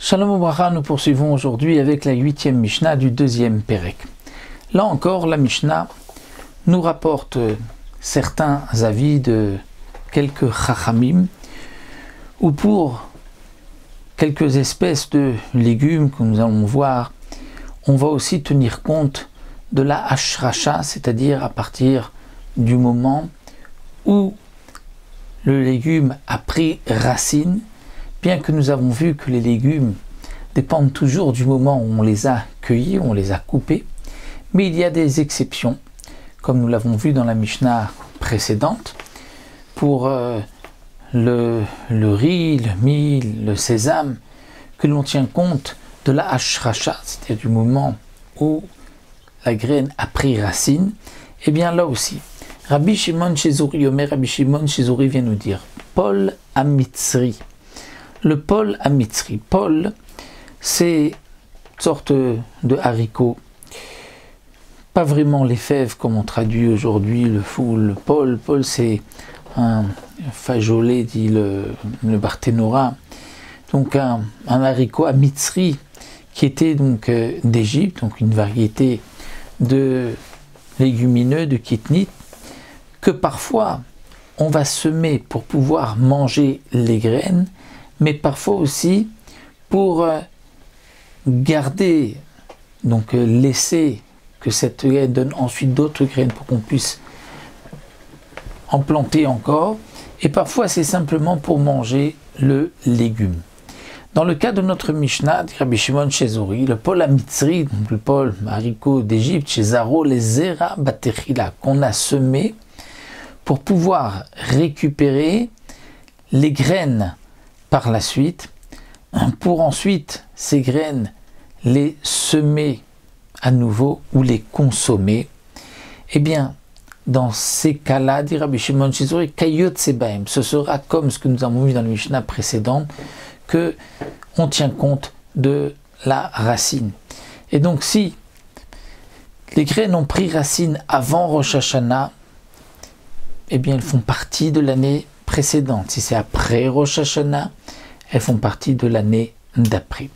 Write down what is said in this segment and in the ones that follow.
Shalom Obracha, nous poursuivons aujourd'hui avec la 8e Mishnah du 2e Pérek. Là encore, la Mishnah nous rapporte certains avis de quelques Chachamim, ou pour quelques espèces de légumes que nous allons voir, on va aussi tenir compte de la Hashracha, c'est-à-dire à partir du moment où le légume a pris racine, bien que nous avons vu que les légumes dépendent toujours du moment où on les a cueillis, on les a coupés, mais il y a des exceptions, comme nous l'avons vu dans la Mishnah précédente, pour le riz, le mil, le sésame, que l'on tient compte de la hashracha, c'est-à-dire du moment où la graine a pris racine. Et bien là aussi, Rabbi Shimon Shezouri, Rabbi Shimon Shezouri vient nous dire Pol Amitzri. Le Pol Amitzri. Pol, c'est une sorte de haricot, pas vraiment les fèves comme on traduit aujourd'hui le Pol. Pol, c'est un fajolé, dit le Barthénora, donc un haricot Amitzri qui était donc d'Égypte, donc une variété de légumineux, de kitnit, que parfois on va semer pour pouvoir manger les graines, mais parfois aussi pour garder, donc laisser que cette graine donne ensuite d'autres graines pour qu'on puisse en planter encore, et parfois c'est simplement pour manger le légume. Dans le cas de notre Mishnah, Rabbi Shimon Shezouri, le Pol Amitzri, donc le Pol haricot d'Égypte, chez Zaro, les Zera Batechila, qu'on a semé pour pouvoir récupérer les graines par la suite, pour ensuite ces graines les semer à nouveau ou les consommer. Eh bien, dans ces cas-là, dit Rabbi Shimon Shezouri, Kayot Sebaim, ce sera comme ce que nous avons vu dans le Mishnah précédent, que on tient compte de la racine. Et donc si les graines ont pris racine avant Rosh Hashanah, eh bien elles font partie de l'année précédente. Si c'est après Rosh Hashanah, elles font partie de l'année d'après.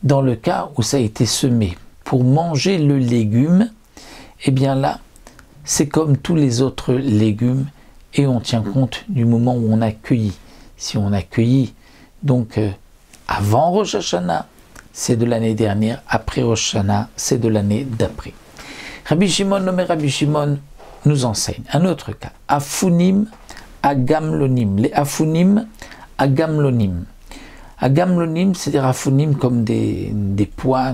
Dans le cas où ça a été semé pour manger le légume, eh bien là, c'est comme tous les autres légumes et on tient compte du moment où on a cueilli. Si on a cueilli donc avant Rosh Hashanah, c'est de l'année dernière, après Rosh Hashanah, c'est de l'année d'après. Rabbi Shimon, nommé Rabbi Shimon, nous enseigne un autre cas. Afunim agamlonim. Les afunim agamlonim. Agamlonim, c'est des afunim comme des pois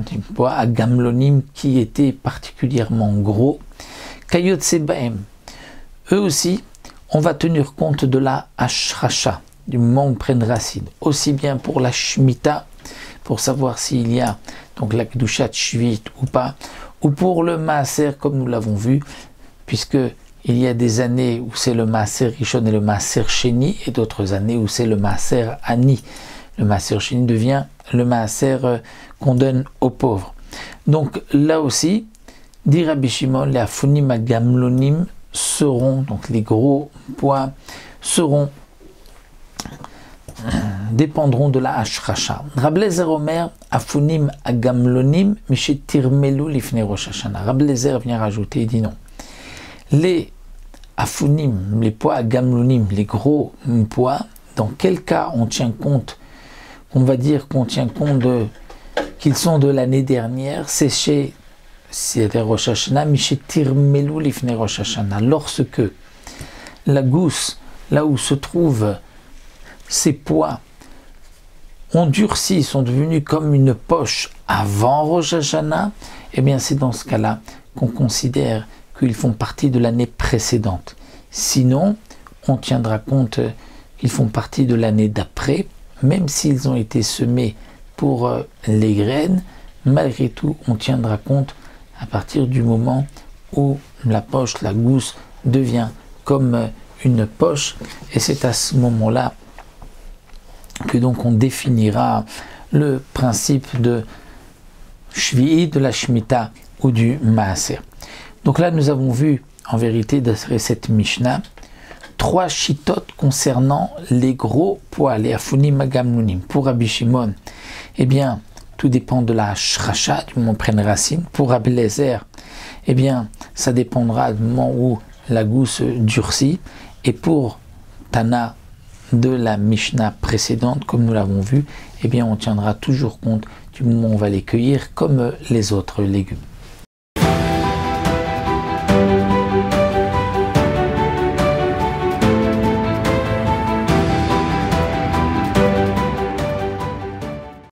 agamlonim qui étaient particulièrement gros. Kayot sebaem. Eux aussi, on va tenir compte de la hashracha, du moment où ils prennent racine, aussi bien pour la Shemitah, pour savoir s'il y a donc la Kedushat Shvit ou pas, ou pour le Maaser comme nous l'avons vu, puisque il y a des années où c'est le Maaser Rishon et le Maaser Sheni, et d'autres années où c'est le Maaser Ani. Le Maaser Sheni devient le Maaser qu'on donne aux pauvres. Donc là aussi, dit Rabbi Shimon, les Afunim Agamlonim seront, donc les gros pois, dépendront de la hashracha. Rabbi Lezer Omer, Afunim Agamlonim, Mishet Tirmelu Lifnei Rosh Hashanah. Rabbi Lezer vient rajouter, il dit non. Les Afunim, les pois Agamlonim, les gros pois, dans quel cas on tient compte, on va dire qu'on tient compte qu'ils sont de l'année dernière, c'est Rosh Hashanah, Mishet Tirmelu Lifnei Rosh Hashanah. Lorsque la gousse, là où se trouvent ces pois, ont durci, sont devenus comme une poche avant Rosh Hashanah, eh bien c'est dans ce cas-là qu'on considère qu'ils font partie de l'année précédente. Sinon, on tiendra compte qu'ils font partie de l'année d'après, même s'ils ont été semés pour les graines, malgré tout, on tiendra compte à partir du moment où la poche, la gousse, devient comme une poche, et c'est à ce moment-là que donc on définira le principe de Shvi'i, de la Shemitah ou du Maaser. Donc là nous avons vu en vérité d'après cette Mishnah 3 chitotes concernant les gros poils, les afunim agamnunim. Pour Rabbi Shimon, eh bien, tout dépend de la shracha, du moment où prennent racine. Pour Rabbi Eliezer, eh bien, ça dépendra du moment où la gousse durcit. Et pour Tana de la Mishnah précédente, comme nous l'avons vu, eh bien, on tiendra toujours compte du moment où on va les cueillir comme les autres légumes.